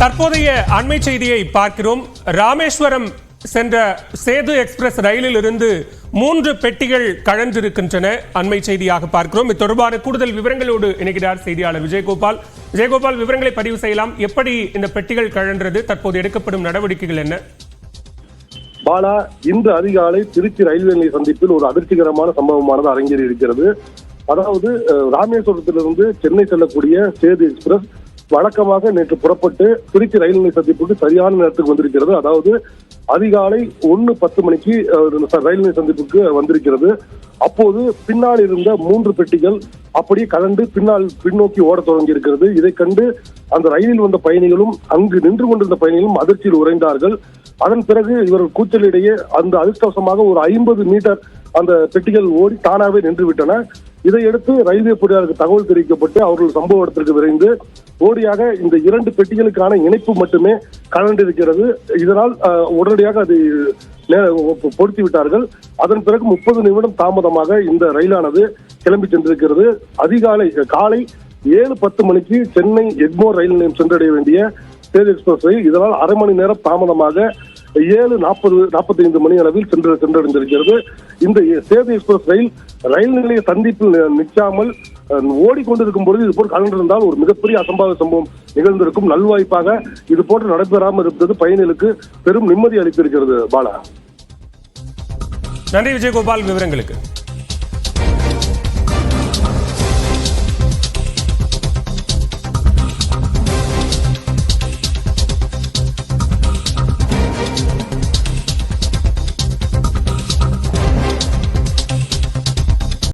தற்போதைய அண்மை செய்தியை பார்க்கிறோம். ராமேஸ்வரம் சென்ற சேது எக்ஸ்பிரஸ் ரயிலில் இருந்து 3 பெட்டிகள் கழன்றிருக்கின்றன. அண்மை செய்தியாக பார்க்கிறோம். இது தொடர்பான கூடுதல் விவரங்களோடு இணைக்கிறார் செய்தியாளர் விஜயகோபால். விஜயகோபால், விவரங்களை பதிவு செய்யலாம். எப்படி இந்த பெட்டிகள் கழன்றது? தற்போது எடுக்கப்படும் நடவடிக்கைகள் என்ன? பாலா, இன்று அதிகாலை திருச்சி ரயில்வே நிலைய சந்திப்பில் ஒரு அதிர்ச்சிகரமான சம்பவமானது அரங்கேறி இருக்கிறது. அதாவது ராமேஸ்வரத்திலிருந்து சென்னை செல்லக்கூடிய சேது எக்ஸ்பிரஸ் வழக்கமாக நேற்று புறப்பட்டு திருச்சி ரயில் நிலைய சந்திப்புக்கு சரியான நேரத்துக்கு வந்திருக்கிறது. அதாவது அதிகாலை 1:10 மணிக்கு ரயில் நிலைய சந்திப்புக்கு வந்திருக்கிறது. அப்போது பின்னால் இருந்த 3 பெட்டிகள் அப்படியே கலந்து பின்னோக்கி ஓட தொடங்கி இருக்கிறது. இதை கண்டு அந்த ரயிலில் வந்த பயணிகளும் அங்கு நின்று கொண்டிருந்த பயணிகளும் அதிர்ச்சியில் உறைந்தார்கள். அதன் பிறகு இவர்கள் கூச்சலிடையே அந்த அதிர்ஷ்டவசமாக ஒரு 50 மீட்டர் அந்த பெட்டிகள் ஓடி தானாவே நின்று விட்டன. இதையடுத்து ரயில்வே பொறியாளருக்கு தகவல் தெரிவிக்கப்பட்டு அவர்கள் சம்பவ இடத்திற்கு விரைந்து ஓடியாக இந்த 2 பெட்டிகளுக்கான இணைப்பு மட்டுமே கலண்டிருக்கிறது. இதனால் உடனடியாக அதை பொருத்தி விட்டார்கள். அதன் பிறகு 30 நிமிடம் தாமதமாக இந்த ரயிலானது கிளம்பி சென்றிருக்கிறது. காலை 7:10 மணிக்கு சென்னை எக்மோர் ரயில் நிலையம் சென்றடைய வேண்டிய சேது எக்ஸ்பிரஸ் ரயில் இதனால் அரை மணி நேரம் தாமதமாக 7:45 மணி அளவில் சென்றடைந்திருக்கிறது. இந்த சேது எக்ஸ்பிரஸ் ரயில் நிலைய சந்திப்பில் நிற்காமல் ஓடிக்கொண்டிருக்கும் பொழுது இதுபோல் கலந்திருந்தால் ஒரு மிகப்பெரிய அசம்பாவித சம்பவம் நிகழ்ந்திருக்கும். நல்வாய்ப்பாக இது போன்று நடைபெறாமல் இருப்பது பயணிகளுக்கு பெரும் நிம்மதி அளித்திருக்கிறது. பாலா, நன்றி விஜயகோபால் விவரங்களுக்கு.